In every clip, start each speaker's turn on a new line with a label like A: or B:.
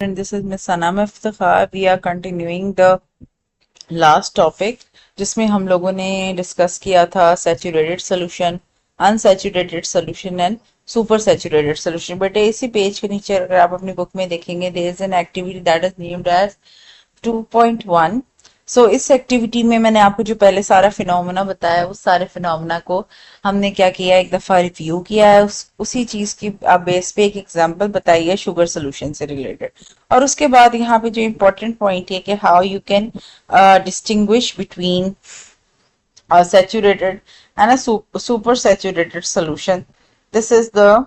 A: And this is Miss Sanam Iftikhar. We are continuing the last topic जिसमें हम लोगों ने डिस्कस किया था saturated solution, unsaturated solution and super saturated solution. बेटे इसी पेज के नीचे अगर आप अपनी बुक में देखेंगे there is an activity that is named as 2.1। So इस एक्टिविटी में मैंने आपको जो पहले सारा फिनोमेना बताया उस सारे फिनोमेना को हमने क्या किया, एक दफा रिव्यू किया है। उसी चीज की आप बेस पे एक एग्जांपल बताई है शुगर सोल्यूशन से रिलेटेड। और उसके बाद यहाँ पे जो इम्पोर्टेंट पॉइंट है कि how you can distinguish between saturated and a super saturated solution. This is the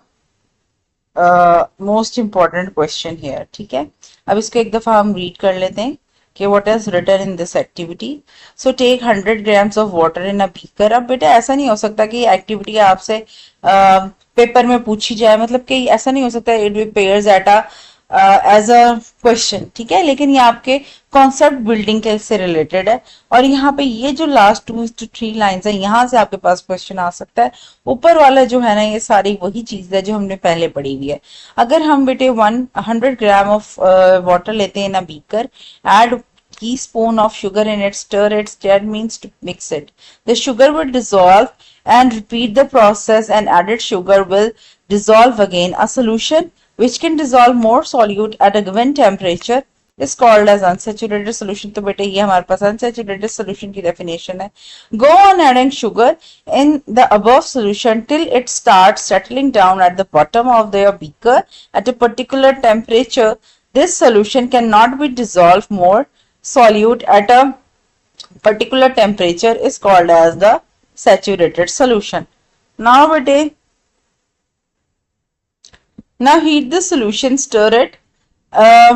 A: most important question here. ठीक है, अब इसको एक दफा हम रीड कर लेते हैं कि what is written in this activity. So take 100 grams of water in a beaker. अब बेटा ऐसा नहीं हो सकता कि एक्टिविटी आपसे पेपर में पूछी जाए, मतलब कि ऐसा नहीं हो सकता it appears at a as a question. ठीक है, लेकिन ये आपके कॉन्सेप्ट बिल्डिंग के से रिलेटेड है। और यहाँ पे ये जो लास्ट 2 to 3 लाइंस है यहाँ से आपके पास क्वेश्चन आ सकता है। ऊपर वाला जो है ना ये सारी वही चीज है जो हमने पहले पढ़ी हुई है। अगर हम बेटे 100 ग्राम ऑफ वाटर लेते हैं ना beaker, add teaspoon of sugar in it, stir it, stir means to mix it. The sugar will dissolve and repeat the process and added sugar will dissolve again. A solution which can dissolve more solute at a given temperature is called as unsaturated solution. तो बेटे ये हमारे पास unsaturated solution की definition है। Go on adding sugar in the above solution till it starts settling down at the bottom of the beaker at a particular temperature. This solution cannot be dissolved more solute at a particular temperature is called as the saturated solution. Now bete, now heat the solution, stir it.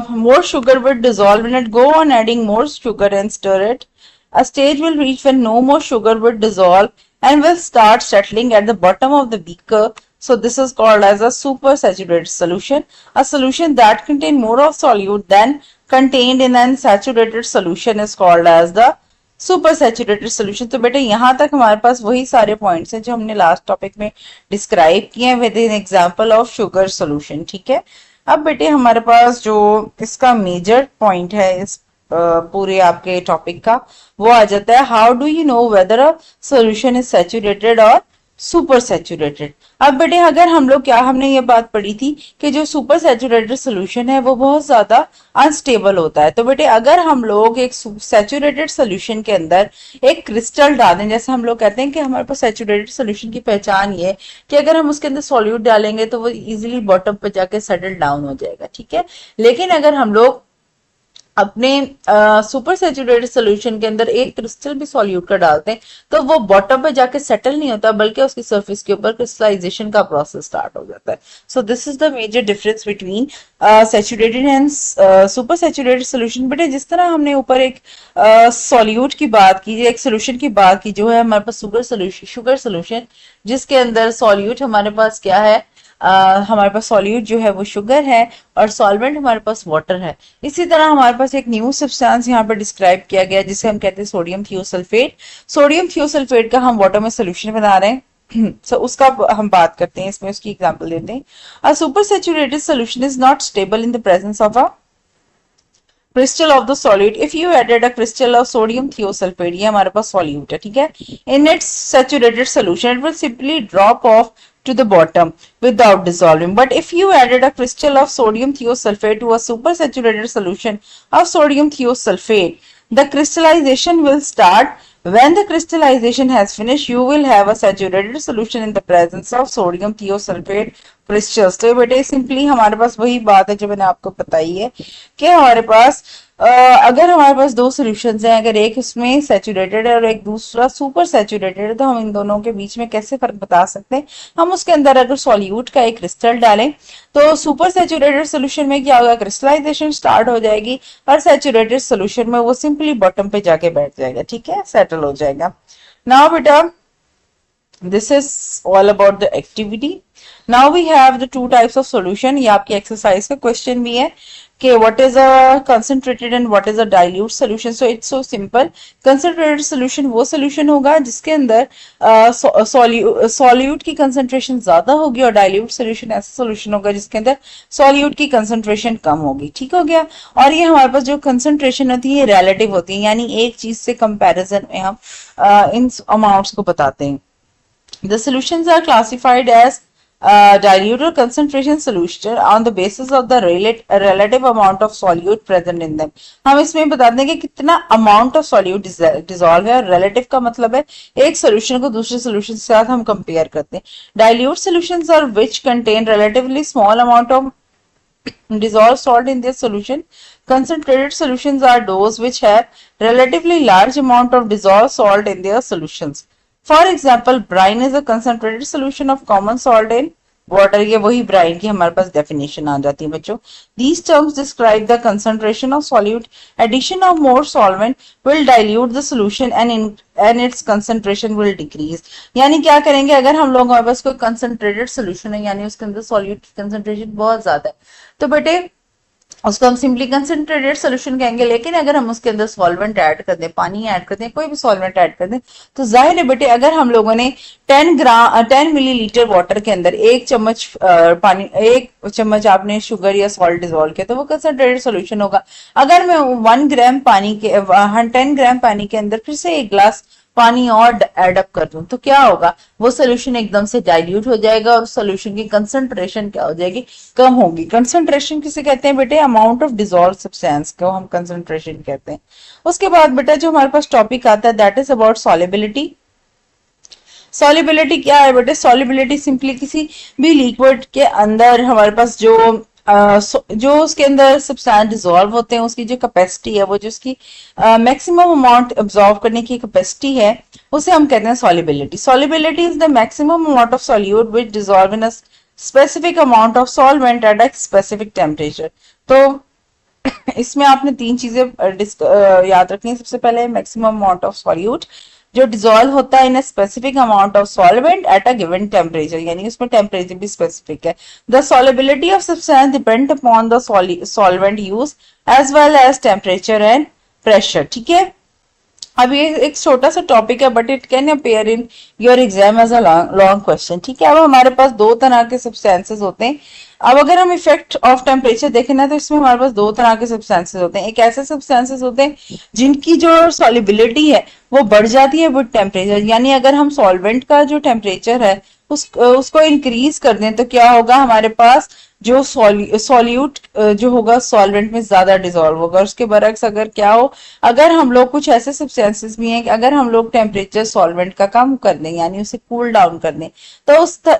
A: More sugar will dissolve in it. Go on adding more sugar and stir it. A stage will reach when no more sugar will dissolve and will start settling at the bottom of the beaker. So this is called as a super saturated solution. A solution that contains more of solute than contained in an saturated solution is called as the super saturated solution. तो बेटे यहाँ तक हमारे पास वही सारे points हैं जो हमने लास्ट टॉपिक में डिस्क्राइब किए हैं with an example of sugar solution. ठीक है, अब बेटे हमारे पास जो इसका मेजर पॉइंट है इस पूरे आपके टॉपिक का वो आ जाता है how do you know whether a solution is saturated और सुपर सैचुरेटेड। अब बेटे अगर हम लोग क्या हमने ये बात पढ़ी थी कि जो सुपर सैचुरेटेड सोल्यूशन है वो बहुत ज्यादा अनस्टेबल होता है। तो बेटे अगर हम लोग एक सैचुरेटेड सोल्यूशन के अंदर एक क्रिस्टल डाल दें, जैसे हम लोग कहते हैं कि हमारे पास सैचुरेटेड सोल्यूशन की पहचान ये है कि अगर हम उसके अंदर सॉल्यूट डालेंगे तो वो इजिली बॉटम पे जाके सेटल डाउन हो जाएगा। ठीक है, लेकिन अगर हम लोग अपने सुपर सैचुरेटेड सोल्यूशन के अंदर एक क्रिस्टल भी सॉल्यूट का डालते हैं तो वो बॉटम पे जाके सेटल नहीं होता बल्कि उसकी सरफेस के ऊपर क्रिस्टलाइजेशन का प्रोसेस स्टार्ट हो जाता है। So this is the major difference between saturated and super saturated solution. But जिस तरह हमने ऊपर एक सॉल्यूट की बात की, एक सोल्यूशन की बात की जो है हमारे पास शुगर सोल्यूशन जिसके अंदर सॉल्यूट हमारे पास क्या है, हमारे पास सॉल्यूट जो है वो शुगर है और सॉल्वेंट हमारे पास वाटर है। इसी तरह हमारे पास एक न्यू सब्सटेंस यहाँ पर डिस्क्राइब किया गया जिसे हम कहते हैं सोडियम थियोसल्फेट। सोडियम थियोसल्फेट का हम वाटर में सोल्यूशन बना रहे हैं so, उसका हम बात करते हैं, इसमें उसकी एग्जांपल देते हैं। A super saturated solution is not stable in the presence of a crystal of the solute. If you added a crystal of sodium thiosulfate, ये हमारे पास solute है। ठीक है, in its saturated solution it will simply drop off to the bottom without dissolving. But if you added a crystal of sodium thiosulfate to a super saturated solution of sodium thiosulfate, the crystallization will start. When the crystallization has finished, you will have a saturated solution in the presence of sodium thiosulfate crystals. तो बेटे simply हमारे पास वही बात है जो मैंने आपको बताई है कि हमारे पास अगर हमारे पास दो सॉल्यूशंस हैं, अगर एक उसमें सैचुरेटेड है और एक दूसरा सुपर सैचुरेटेड है तो हम इन दोनों के बीच में कैसे फर्क बता सकते हैं। हम उसके अंदर अगर सॉल्यूट का एक क्रिस्टल डालें तो सुपर सैचुरेटेड सोल्यूशन में क्या होगा, क्रिस्टलाइजेशन स्टार्ट हो जाएगी और सैचुरेटेड सोल्यूशन में वो सिंपली बॉटम पे जाके बैठ जाएगा। ठीक है, सेटल हो जाएगा। नाउ बेटा this is all about the activity. Now we have the two types of solution. ये आपकी एक्सरसाइज का क्वेश्चन भी है कि what is a concentrated and what is a dilute solution. So it's so simple. Concentrated solution वो solution होगा जिसके अंदर solute की concentration ज्यादा होगी, और dilute solution ऐसा solution होगा जिसके अंदर solute की concentration कम होगी. ठीक हो गया. और ये हमारे पास जो concentration होती है relative होती है, यानी एक चीज से comparison में हम इन amounts को बताते हैं. The solutions are classified as dilute or concentration solution on the basis of the relative amount of solute present in them. हम इसमें बताते हैं कि कितना amount of solute dissolve है, और relative का मतलब है एक solution को दूसरे solution के साथ हम compare करते हैं. Dilute solutions are which contain relatively small amount of dissolved salt in their solution. Concentrated solutions are those which have relatively large amount of dissolved salt in their solutions. For example, brine is a concentrated solution of common salt in water. ये वही brine की हमारे पास definition आ जाती है बच्चों. These terms describe the concentration of solute. Addition of more solvent will dilute the solution and its concentration will decrease. यानी क्या करेंगे, अगर हम लोग हमारे पास कोई concentrated solution है, यानी उसके अंदर solute concentration बहुत ज्यादा है, तो बेटे उसको हम सिंपली कंसंट्रेटेड सोल्यूशन कहेंगे. लेकिन अगर हम उसके अंदर सॉल्वेंट ऐड कर दें, पानी ऐड कर दें, कोई भी सॉल्वेंट ऐड कर दें, तो जाहिर है बेटे अगर हम लोगों ने 10 मिलीलीटर वाटर के अंदर एक चम्मच पानी, एक चम्मच आपने शुगर या सॉल्ट डिजोल्व किया, तो वो कंसंट्रेटेड सोल्यूशन होगा. अगर मैं 1 ग्राम पानी के 10 ग्राम पानी के अंदर फिर से एक ग्लास पानी और ऐड अप कर दूं, तो क्या होगा, वो सोल्यूशन एकदम से डाइल्यूट हो जाएगा और सोल्यूशन की कंसंट्रेशन क्या हो जाएगी, कम होगी. कंसंट्रेशन किसे कहते हैं बेटे, अमाउंट ऑफ डिसॉल्व सब्सटेंस को हम कंसंट्रेशन कहते हैं. उसके बाद बेटा जो हमारे पास टॉपिक आता है that is about solubility. Solubility क्या है बेटे, सॉल्युबिलिटी सिंपली किसी भी लिक्विड के अंदर हमारे पास जो उसके अंदर सब्सटेंस डिसॉल्व होते हैं उसकी जो कैपेसिटी है, वो जो उसकी मैक्सिमम अमाउंट अब्सॉर्ब करने की कैपेसिटी है, उसे हम कहते हैं solubility. Solubility is the maximum amount of solute which dissolve in a specific amount of solvent at a specific temperature. तो इसमें आपने तीन चीजें याद रखनी है. सबसे पहले मैक्सिमम अमाउंट ऑफ सॉल्यूट जो डिसॉल्व होता है in specific amount of solvent at a given temperature, यानी उसमें टेम्परेचर भी स्पेसिफिक है. The solubility of substance depend upon the solvent use as well as temperature and pressure. ठीक है. अब ये एक छोटा सा टॉपिक है but it can appear in your exam as a long question. ठीक है. अब हमारे पास दो तरह के सब्सटेंसेस होते हैं. अब अगर हम इफेक्ट ऑफ टेम्परेचर देखें ना, तो इसमें हमारे पास दो तरह के सब्सटेंसेस होते हैं. एक ऐसे सब्सटेंसेस होते हैं जिनकी जो सॉल्युबिलिटी है वो बढ़ जाती है विद टेम्परेचर, यानी अगर हम सॉल्वेंट का जो टेम्परेचर है उसको इंक्रीज कर दें, तो क्या होगा, हमारे पास जो सॉल्यूट जो होगा सॉल्वेंट में ज्यादा डिसॉल्व होगा. उसके बरक्स अगर क्या हो, अगर हम लोग कुछ ऐसे सब्सटेंसेस भी हैं कि अगर हम लोग टेम्परेचर सॉल्वेंट का कम कर दें, यानी उसे कूल डाउन कर दें, तो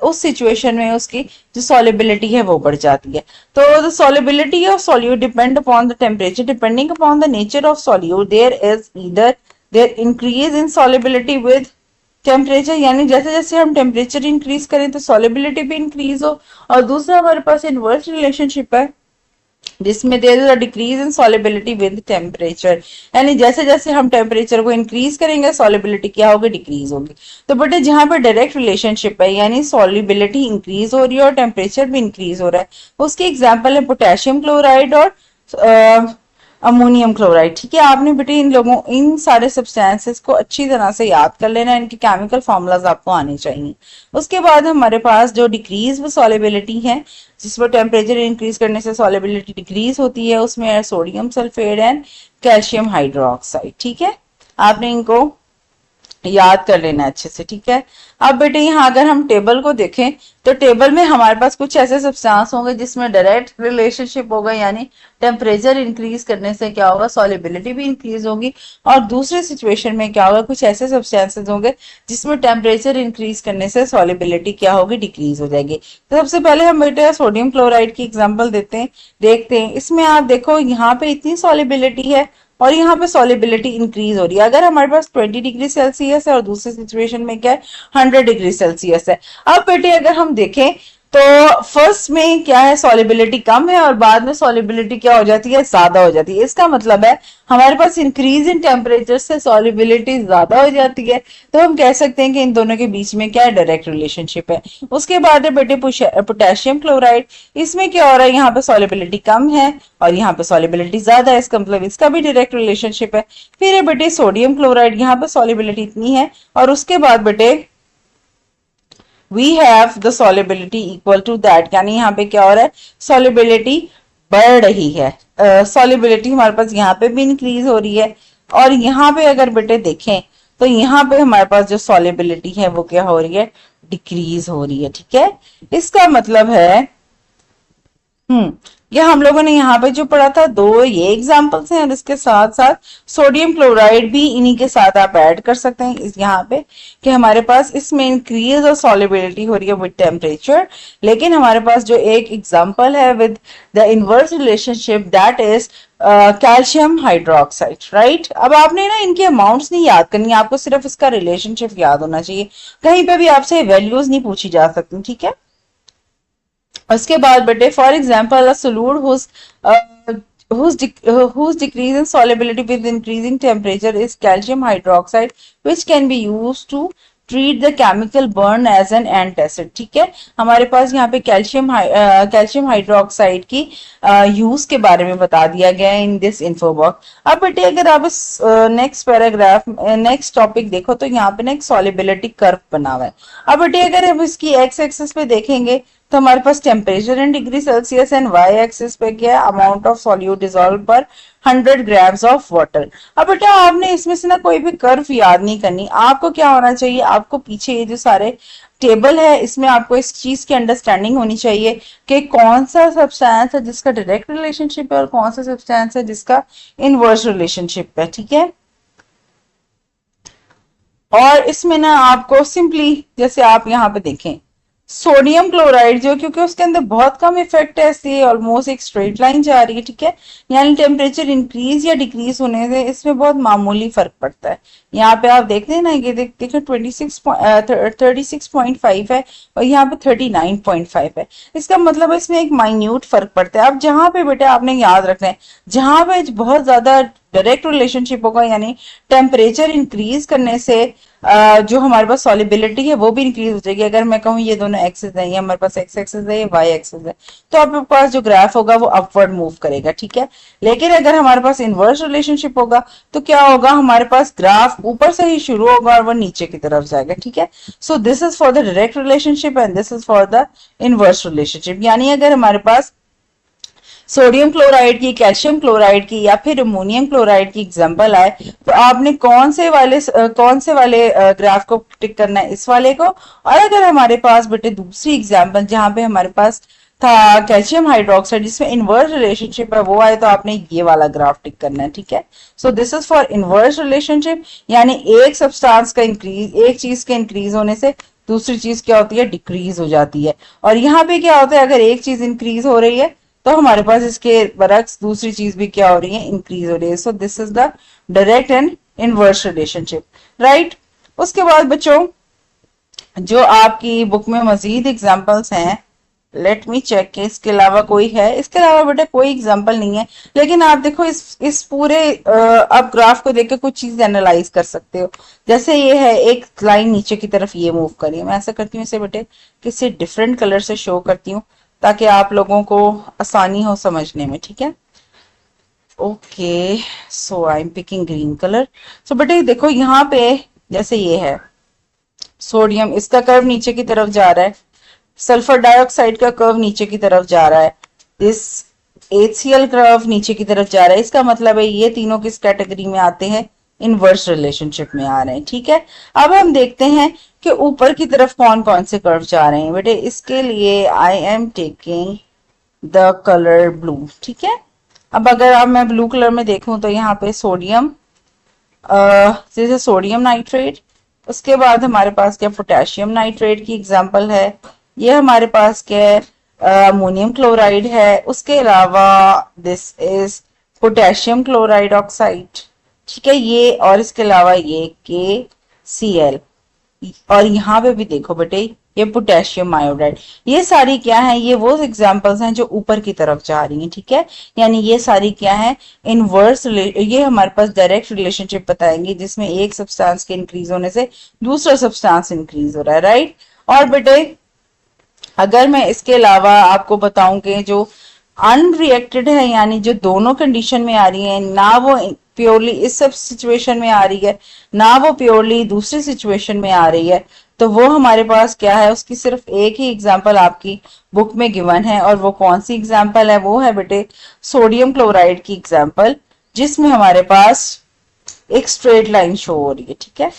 A: उस सिचुएशन में उसकी जो सॉल्युबिलिटी है वो बढ़ जाती है. तो the solubility of solute depend upon the temperature. Depending upon the nature of solute there is either there increase in solubility with temperature, यानी जैसे जैसे हम टेम्परेचर इंक्रीज करें तो सॉल्युबिलिटी भी इंक्रीज हो. और दूसरा हमारे पास इनवर्स रिलेशनशिप है जिसमें there is a decrease in solubility with temperature, यानी जैसे जैसे हम टेम्परेचर को इंक्रीज करेंगे सॉल्युबिलिटी क्या होगी, डिक्रीज होगी. तो बेटे जहां पे डायरेक्ट रिलेशनशिप है, यानी सॉल्युबिलिटी इंक्रीज हो रही है और टेम्परेचर भी इंक्रीज हो रहा है, उसकी एग्जाम्पल है पोटेशियम क्लोराइड और अमोनियम क्लोराइड. ठीक है. आपने बेटे इन सारे सब्सटेंसेस को अच्छी तरह से याद कर लेना, इनके केमिकल फॉर्मूलाज आपको आने चाहिए. उसके बाद हमारे पास जो डिक्रीज व सॉल्युबिलिटी है, जिसमें टेम्परेचर इंक्रीज करने से सॉल्युबिलिटी डिक्रीज होती है, उसमें है sodium sulphate and calcium hydroxide. ठीक है. आपने इनको याद कर लेना अच्छे से. ठीक है. अब बेटे यहाँ अगर हम टेबल को देखें तो टेबल में हमारे पास कुछ ऐसे सब्सटेंस होंगे जिसमें डायरेक्ट रिलेशनशिप होगा, यानी टेम्परेचर इंक्रीज करने से क्या होगा, सॉल्युबिलिटी भी इंक्रीज होगी. और दूसरे सिचुएशन में क्या होगा, कुछ ऐसे सब्सटेंसेस होंगे जिसमें टेम्परेचर इंक्रीज करने से सॉल्युबिलिटी क्या होगी, डिक्रीज हो जाएगी. तो सबसे पहले हम बेटे सोडियम क्लोराइड की एग्जाम्पल देखते हैं. इसमें आप देखो यहाँ पे इतनी सॉल्युबिलिटी है और यहाँ पे सॉल्युबिलिटी इंक्रीज हो रही है. अगर हमारे पास 20 डिग्री सेल्सियस है और दूसरे सिचुएशन में क्या है 100 डिग्री सेल्सियस है. अब बेटे अगर हम देखें तो फर्स्ट में क्या है, सॉलिबिलिटी कम है और बाद में सॉलिबिलिटी क्या हो जाती है, ज्यादा हो जाती है। इसका मतलब है हमारे पास इंक्रीज इन टेम्परेचर से सॉलिबिलिटी ज्यादा हो जाती है। तो हम कह सकते हैं कि इन दोनों के बीच में क्या है, डायरेक्ट रिलेशनशिप है। उसके बाद है बेटे पोटेशियम क्लोराइड। इसमें क्या हो रहा है, यहाँ पे सॉलिबिलिटी कम है और यहाँ पे सॉलिबिलिटी ज्यादा है, इसका मतलब इसका भी डायरेक्ट रिलेशनशिप है। फिर है बेटे सोडियम क्लोराइड, यहाँ पे सॉलिबिलिटी इतनी है और उसके बाद बेटे we have the solubility equal to that, यानी यहाँ पे क्या हो रहा है, सॉलिबिलिटी बढ़ रही है। सॉलिबिलिटी हमारे पास यहाँ पे भी इंक्रीज हो रही है और यहाँ पे अगर बेटे देखें तो यहाँ पे हमारे पास जो सॉलिबिलिटी है वो क्या हो रही है, डिक्रीज हो रही है। ठीक है, इसका मतलब है ये हम लोगों ने यहाँ पे जो पढ़ा था, दो ये एग्जांपल्स हैं और इसके साथ साथ सोडियम क्लोराइड भी इन्हीं के साथ आप ऐड कर सकते हैं इस यहाँ पे, कि हमारे पास इसमें इंक्रीज और सॉलिबिलिटी हो रही है विद टेम्परेचर। लेकिन हमारे पास जो एक एग्जांपल है with the inverse relationship, that is calcium hydroxide. Right, अब आपने ना इनकी अमाउंट्स नहीं याद करनी, आपको सिर्फ इसका रिलेशनशिप याद होना चाहिए। कहीं पे भी आपसे वैल्यूज नहीं पूछी जा सकती। ठीक है, उसके बाद बेटे for example सोलूट whose decrease in solubility with increasing temperature is calcium hydroxide, which can be used to treat the chemical burn as an antacid। ठीक है, हमारे पास यहाँ पे कैल्शियम हाइड्रोक्साइड की यूज के बारे में बता दिया गया है इन दिस इन्फो बॉक्स। अब बेटे अगर आप इस नेक्स्ट पैराग्राफ नेक्स्ट टॉपिक देखो तो यहाँ पे ना एक सॉलिबिलिटी कर्व बना हुआ है। अब बेटे अगर हम इसकी एक्स एक्सिस पे देखेंगे तो हमारे पास temperature in degree Celsius and Y axis पे क्या है, अमाउंट ऑफ सॉल्यूट डिसॉल्व पर 100 ग्राम्स ऑफ वाटर। अब बेटा आपने इसमें से ना कोई भी कर्व याद नहीं करनी, आपको क्या होना चाहिए, आपको पीछे ये जो सारे टेबल है इसमें आपको इस चीज की अंडरस्टैंडिंग होनी चाहिए कि कौन सा सब्सटेंस है जिसका डायरेक्ट रिलेशनशिप है और कौन सा सब्सटेंस है जिसका इनवर्स रिलेशनशिप है। ठीक है, और इसमें ना आपको सिंपली जैसे आप यहाँ पे देखें सोडियम क्लोराइड जो, क्योंकि उसके अंदर बहुत कम इफेक्ट है, इसलिए ऑलमोस्ट एक स्ट्रेट लाइन जा रही है। ठीक है, यानी टेम्परेचर इंक्रीज या डिक्रीज होने से इसमें बहुत मामूली फर्क पड़ता है। यहाँ पे आप देखते हैं ना, ये देखो 36.5 है और यहाँ पे 39.5 है। इसका मतलब है इसमें एक माइन्यूट फर्क पड़ता है। अब जहां पे बेटा आपने याद रखना है, जहां पे बहुत ज्यादा डायरेक्ट रिलेशनशिप होगा, यानी टेम्परेचर इंक्रीज करने से जो हमारे पास सॉलिबिलिटी है वो भी इंक्रीज हो जाएगी। अगर मैं कहूँ ये दोनों एक्सिस है, ये हमारे पास एक्स एक्सिस है, ये वाई एक्सिस है, तो आपके पास जो ग्राफ होगा वो अपवर्ड मूव करेगा। ठीक है, लेकिन अगर हमारे पास इनवर्स रिलेशनशिप होगा तो क्या होगा, हमारे पास ग्राफ ऊपर से ही शुरू होगा और वो नीचे की तरफ जाएगा। ठीक है, so this is for the direct relationship and this is for the inverse relationship. यानी अगर हमारे पास सोडियम क्लोराइड की, कैल्शियम क्लोराइड की या फिर अमोनियम क्लोराइड की एग्जांपल आए तो आपने कौन से वाले ग्राफ को टिक करना है, इस वाले को। और अगर हमारे पास बेटे दूसरी एग्जांपल जहां पे हमारे पास था कैल्शियम हाइड्रोक्साइड जिसमें इनवर्स रिलेशनशिप है वो आए तो आपने ये वाला ग्राफ टिक करना है। ठीक है, so this is for inverse relationship, यानी एक सब्सटेंस का इंक्रीज, एक चीज के इंक्रीज होने से दूसरी चीज क्या होती है, डिक्रीज हो जाती है। और यहाँ पे क्या होता है, अगर एक चीज इंक्रीज हो रही है तो हमारे पास इसके बरक्स दूसरी चीज भी क्या हो रही है, इंक्रीज हो रही है। So this is the direct and inverse relationship. Right, उसके बाद बच्चों जो आपकी बुक में मजीद एग्जांपल्स हैं, लेट मी चेक के इसके अलावा कोई है, इसके अलावा बेटा कोई एग्जांपल नहीं है। लेकिन आप देखो इस पूरे आप ग्राफ को देख के कुछ चीज एनालाइज कर सकते हो। जैसे ये है एक लाइन नीचे की तरफ ये मूव करी है, मैं ऐसा करती हूँ इसे बेटे किसी डिफरेंट कलर से शो करती हूँ ताकि आप लोगों को आसानी हो समझने में। ठीक है, okay, so I am picking green colour. सो बेटे देखो यहाँ पे जैसे ये है सोडियम, इसका कर्व नीचे की तरफ जा रहा है, सल्फर डाइऑक्साइड का कर्व नीचे की तरफ जा रहा है, इस HCl कर्व नीचे की तरफ जा रहा है। इसका मतलब है ये तीनों किस कैटेगरी में आते हैं, इनवर्स रिलेशनशिप में आ रहे हैं। ठीक है, अब हम देखते हैं कि ऊपर की तरफ कौन कौन से कर्व जा रहे हैं। बेटे इसके लिए I am taking the colour blue. ठीक है, अब अगर अब मैं ब्लू कलर में देखूं तो यहाँ पे सोडियम, जैसे सोडियम नाइट्रेट, उसके बाद हमारे पास क्या पोटेशियम नाइट्रेट की एग्जांपल है, ये हमारे पास क्या है अमोनियम क्लोराइड है, उसके अलावा this is potassium chloride oxide. ठीक है, ये और इसके अलावा ये KCl, और यहाँ पे भी देखो बेटे ये पोटेशियम आयोडाइड। ये सारी क्या है, ये वो एग्जांपल्स हैं जो ऊपर की तरफ जा रही हैं, ठीक है। यानी ये सारी क्या है, इनवर्स, ये हमारे पास डायरेक्ट रिलेशनशिप बताएंगे जिसमें एक सब्सटेंस के इंक्रीज होने से दूसरा सब्सटेंस इंक्रीज हो रहा है, राइट। और बेटे अगर मैं इसके अलावा आपको बताऊं कि जो अनरिएक्टेड है, यानी जो दोनों कंडीशन में आ रही है, ना वो प्योरली इस सब सिचुएशन में आ रही है, ना वो प्योरली दूसरी सिचुएशन में आ रही है, तो वो हमारे पास क्या है, उसकी सिर्फ एक ही एग्जांपल आपकी बुक में गिवन है। और वो कौन सी एग्जांपल है, वो है बेटे सोडियम क्लोराइड की एग्जांपल, जिसमें हमारे पास एक स्ट्रेट लाइन शो हो रही है, ठीक है।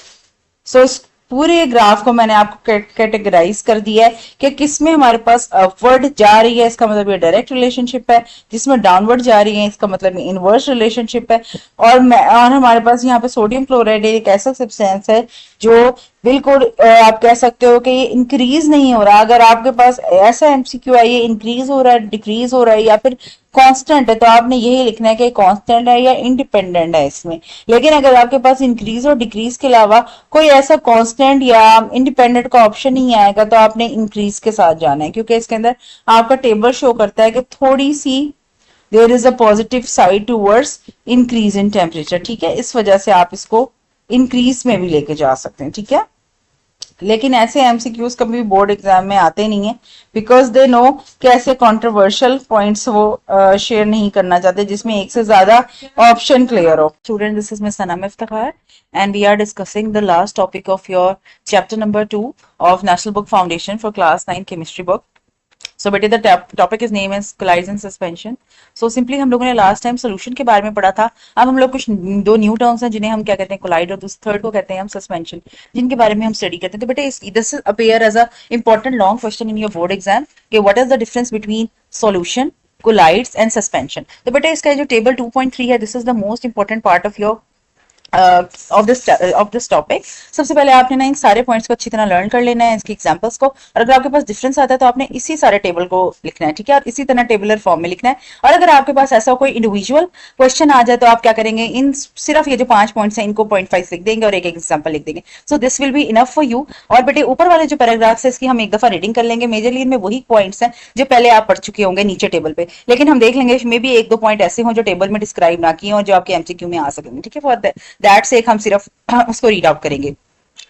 A: सो इस पूरे ग्राफ को मैंने आपको कैटेगराइज कर दिया है कि किसमें हमारे पास अपवर्ड जा रही है, इसका मतलब ये डायरेक्ट रिलेशनशिप है, जिसमें डाउनवर्ड जा रही है इसका मतलब ये इनवर्स रिलेशनशिप है। और हमारे पास यहाँ पे सोडियम क्लोराइड एक ऐसा सब्सटेंस है जो बिल्कुल आप कह सकते हो कि ये इंक्रीज नहीं हो रहा। अगर आपके पास ऐसा एमसीक्यू है, ये इंक्रीज हो रहा है, डिक्रीज हो रहा है या फिर कांस्टेंट है, तो आपने यही लिखना है कि कांस्टेंट है या इंडिपेंडेंट है इसमें। लेकिन अगर आपके पास इंक्रीज और डिक्रीज के अलावा कोई ऐसा कांस्टेंट या इंडिपेंडेंट का ऑप्शन नहीं आएगा, तो आपने इंक्रीज के साथ जाना है, क्योंकि इसके अंदर आपका टेबल शो करता है कि थोड़ी सी there is a positive side towards increase in temperature, ठीक है। इस वजह से आप इसको इंक्रीज में भी लेके जा सकते हैं, ठीक है। लेकिन ऐसे एमसीक्यूज कभी बोर्ड एग्जाम में आते नहीं है, बिकॉज दे नो कि ऐसे कंट्रोवर्शियल पॉइंट्स वो शेयर नहीं करना चाहते जिसमें एक से ज्यादा ऑप्शन क्लियर हो। Student, this is miss Sanam Iftikhar and we are discussing the last topic of your chapter number 2 of National Book Foundation for class 9 chemistry book. So बेटे the topic is name is colloids and suspension. So simply हम लोगों ने last time solution के बारे में पढ़ा था। अब हम लोग कुछ दो न्यू टर्म्स हैं जिन्हें हम क्या कहते हैं, कोलाइड, और थर्ड को कहते हैं हम सस्पेंशन, जिनके बारे में हम स्टडी करते हैं। तो बेटे this appear as a important long question in your board exam कि what is the difference between solution, colloids and suspension. तो बेटे इसका जो टेबल 2.3 है, this is the most important part of your of this topic. सबसे पहले आपने ना इन सारे पॉइंट्स को अच्छी तरह लर्न कर लेना है, इसकी एग्जांपल्स को, और अगर आपके पास डिफरेंस आता है तो आपने इसी सारे टेबल को लिखना है, ठीक है, और इसी तरह टेबुलर फॉर्म में लिखना है। और अगर आपके पास ऐसा कोई इंडिविजुअल क्वेश्चन आ जाए तो आप क्या करेंगे, इन सिर्फ ये जो 5 पॉइंट्स हैं इनको 0.5 लिख देंगे और एक एग्जाम्पल लिख देंगे। So this will be enough for you. और बेटे ऊपर वाले जो पैराग्राफ्स है इसकी हम एक दफा रीडिंग कर लेंगे। मेजरली इनमें वही पॉइंट्स हैं जो पहले आप पढ़ चुके होंगे नीचे टेबल पे, लेकिन हम देख लेंगे मे बी एक दो पॉइंट ऐसे हों जो टेबल में डिस्क्राइब ना किए और जो आपके एमसीक्यू में आ सकेंगे, ठीक है। फॉर दैट से हम सिर्फ उसको रीड आउट करेंगे।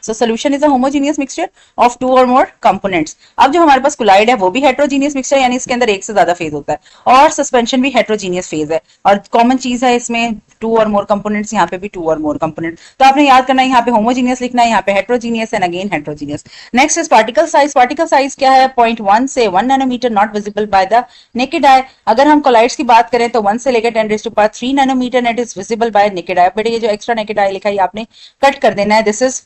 A: So solution is a homogeneous mixture of two or more components. अब जो हमारे पास कोलाइड है वो भी हेट्रोजीनियस मिक्सचर, यानी इसके अंदर एक से ज्यादा फेज होता है, और सस्पेंशन भी हेट्रोजीनियस फेज है, और कॉमन चीज है इसमें टू और मोर कंपोनेंट्स, यहाँ पे भी टू और मोर कंपोनेंट। तो आपने याद करना है, यहाँ पे होमोजीनियस लिखना है, यहाँ पे heterogeneous and again heterogeneous. Next is particle size. Particle size क्या है, 0.1 से 1 nanometre, not visible by the naked eye. अगर हम कोलाइड्स की बात करें तो 1 से लेकर 10⁻³ nanometre, it is visible by naked eye. बेटे ये जो एक्स्ट्रा नेकेड आई लिखा है आपने कट कर देना है, this is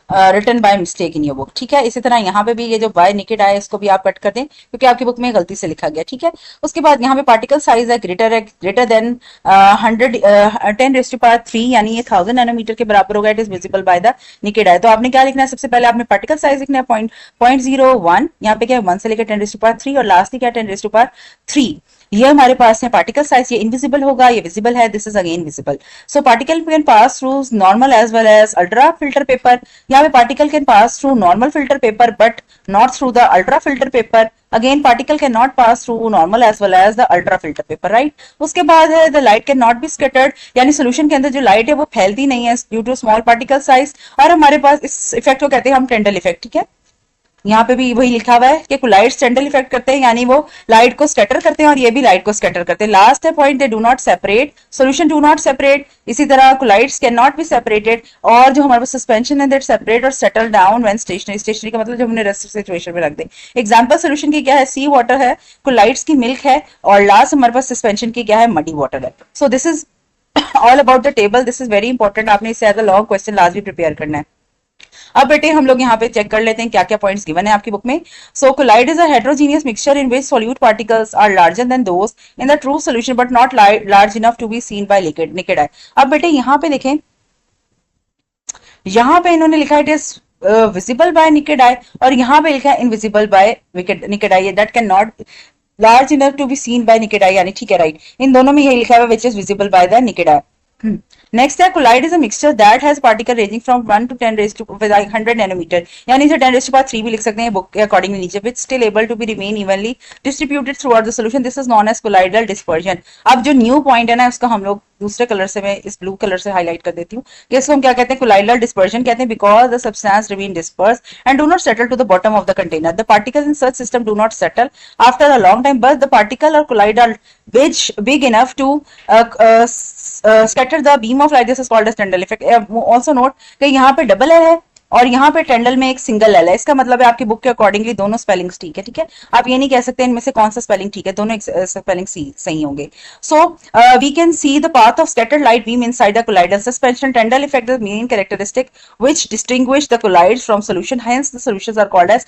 A: written by mistake in your book, ठीक है। इसी तरह यहाँ पे भी ये जो बाय निकेड आया इसको भी आप कट कर दें क्योंकि आपकी बुक में गलती से लिखा गया, ठीक है। उसके बाद यहाँ पे पार्टिकल साइज है ग्रेटर देन 10⁻³ यानी ये 1000 नैनोमीटर के बराबर होगा, it is visible by the naked eye. तो आपने क्या लिखना है, सबसे पहले आपने पार्टिकल साइज लिखना है 0.01, यहाँ पे क्या है 1 से लेकर 10⁻³ और लास्ट क्या 10⁻3। ये हमारे पास है पार्टिकल साइज, ये इनविजिबल होगा, ये विजिबल है, this is again visible. So particle can pass through normal as well as ultra filter paper. यहाँ पे particle can pass through normal filter paper but not through the ultra filter paper. Again particle can not pass through normal as well as the ultra filter paper, right. उसके बाद है the light can not be scattered, यानी solution के अंदर जो light है वो फैलती नहीं है due to small particle size. और हमारे पास इस इफेक्ट को कहते हैं हम टेंडल इफेक्ट, ठीक है। यहाँ पे भी वही लिखा हुआ है कि कोलाइड्स टेंडल इफेक्ट करते हैं, यानी वो लाइट को स्कैटर करते हैं और ये भी लाइट को स्कैटर करते हैं। लास्ट है point, they do not separate, solution do not separate. इसी तरह colloids can not be separated, और जो हमारे पास सस्पेंशन है दैट सेपरेट और settle down when stationary. Stationary का मतलब जब हमने रेस्ट सिचुएशन में रख दे। एग्जांपल सॉल्यूशन की क्या है, सी वाटर है, कोलाइड्स की मिल्क है, और लास्ट हमारे पास सस्पेंशन की क्या है, मडी वाटर है। So this is all about the table, this is very important, आपने इससे as a long question last भी प्रिपेयर करना है। अब बेटे हम लोग यहाँ पे चेक कर लेते हैं क्या क्या पॉइंट्स गिवन है आपकी बुक में। So colloid is a heterogeneous mixture in which solute particles are larger than those in the true solution but not large enough to be seen by naked eye. अब बेटे यहाँ पे देखें, यहाँ पे इन्होंने लिखा it is visible by naked eye, और यहाँ पे लिखा है invisible by naked eye, that can not large enough to be seen by naked eye, यानी ठीक है, राइट। इन दोनों में यही लिखा है which is visible by the naked eye. Next है colloid is a mixture that has particle ranging from 1 to 10 raised to 100 nanometre, यानी इसे 10 raised to 3 भी लिख सकते हैं बुक के अकॉर्डिंगली नीचे, which still able to be remain evenly distributed throughout the solution, this is known as colloidal dispersion. अब जो न्यू पॉइंट है ना उसको हम लोग दूसरे कलर से, मैं इस ब्लू कलर से हाईलाइट कर देती हूँ कि इसको हम क्या कहते हैं, कोलाइडल डिस्पर्जन कहते हैं, because the substance remain disperse and do not settle to the bottom of the container, the particles in such system do not settle after a long time, but the particle और colloid are big enough to scatter the beam of light, this is called as Tyndall effect. Also note कि यहाँ पे double L है और यहाँ पे टेंडल में एक सिंगल एल है, इसका मतलब है आपकी बुक के अकॉर्डिंगली दोनों स्पेलिंग्स ठीक है, ठीक है, आप ये नहीं कह सकते इनमें से कौन सा स्पेलिंग ठीक है, दोनों स्पेलिंग सही होंगे। So we can see the path of scattered light beam inside the collider suspension. Tyndall effect is the main characteristic which distinguish the collides from solution, hence the solutions are called as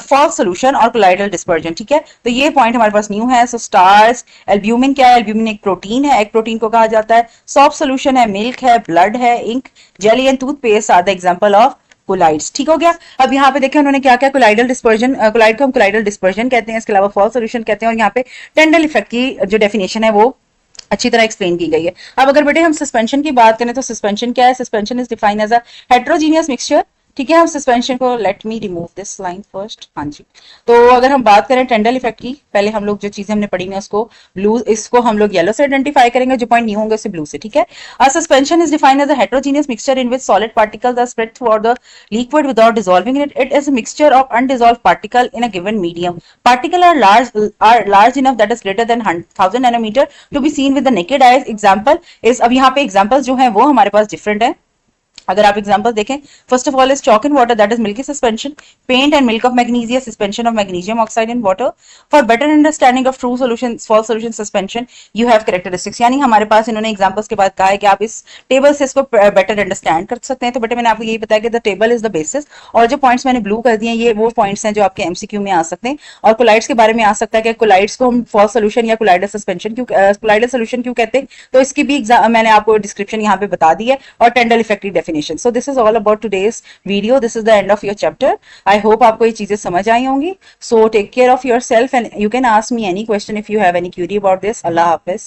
A: false solution or colloidal dispersion, ठीक है। तो ये point हमारे पास new है। सो stars, albumin क्या है, albumin एक protein है, एक प्रोटीन को कहा जाता है, सॉफ्ट सोल्यूशन है, मिल्क है, ब्लड है, ink, jelly and toothpaste are the example of colloids, ठीक हो गया। अब यहाँ पे देखें उन्होंने क्या क्या कोलाइडल डिस्पर्जन, कोलाइड को हम कोलाइडल डिस्पर्जन कहते हैं, इसके अलावा फॉल्स सॉल्यूशन कहते हैं, और यहाँ पे टेंडल इफेक्ट की जो डेफिनेशन है वो अच्छी तरह एक्सप्लेन की गई है। अब अगर बेटे हम सस्पेंशन की बात करें तो सस्पेंशन क्या है, suspension is defined as a heterogeneous mixture, ठीक है। हम सस्पेंशन को, let me remove this line first, हाँ जी। तो अगर हम बात करें टेंडल इफेक्ट की, पहले हम लोग जो चीजें हमने पढ़ी ना उसको ब्लू, इसको हम लोग येलो से आइडेंटिफाई करेंगे, जो पॉइंट नहीं होंगे उसे ब्लू से, ठीक है। Suspension is defined as a heterogeneous mixture in which solid particles are spread throughout the liquid without dissolving it. It is a mixture of undissolved particle in a given medium. Particle are large enough that is greater than 1000 nanometer to be seen with the naked eyes. Example is, अब यहाँ पे example जो है वो हमारे पास different है। अगर आप एग्जांपल देखें, first of all is chalk in water, that is milky suspension, paint and milk of magnesia, suspension of magnesium oxide in water. For better understanding of true solution, false solution suspension, you have characteristics, यानी हमारे पास इन्होंने examples के बाद कहा है कि आप इस टेबल से इसको बेटर अंडरस्टैंड कर सकते हैं। तो बेटे मैंने आपको यही बताया कि the table is the basis, और जो पॉइंट्स मैंने ब्लू कर दिए ये वो पॉइंट्स हैं जो आपके एमसीक्यू में आ सकते हैं। और कोलाइड्स के बारे में आ सकता है कि कोलाइड्स को हम फॉल्स सोल्यूशन या कोलाइडल सस्पेंशन क्यों, कोलाइडल सोल्यूशन क्यों कहते हैं, तो इसकी भी मैंने आपको डिस्क्रिप्शन यहाँ पे बता दी है, और टेंडल इफेक्ट की definition. So this is all about today's video. This is the end of your chapter. I hope आपको ये चीजें समझ आई होंगी. So take care of yourself and you can ask me any question if you have any query about this. Allah Hafiz.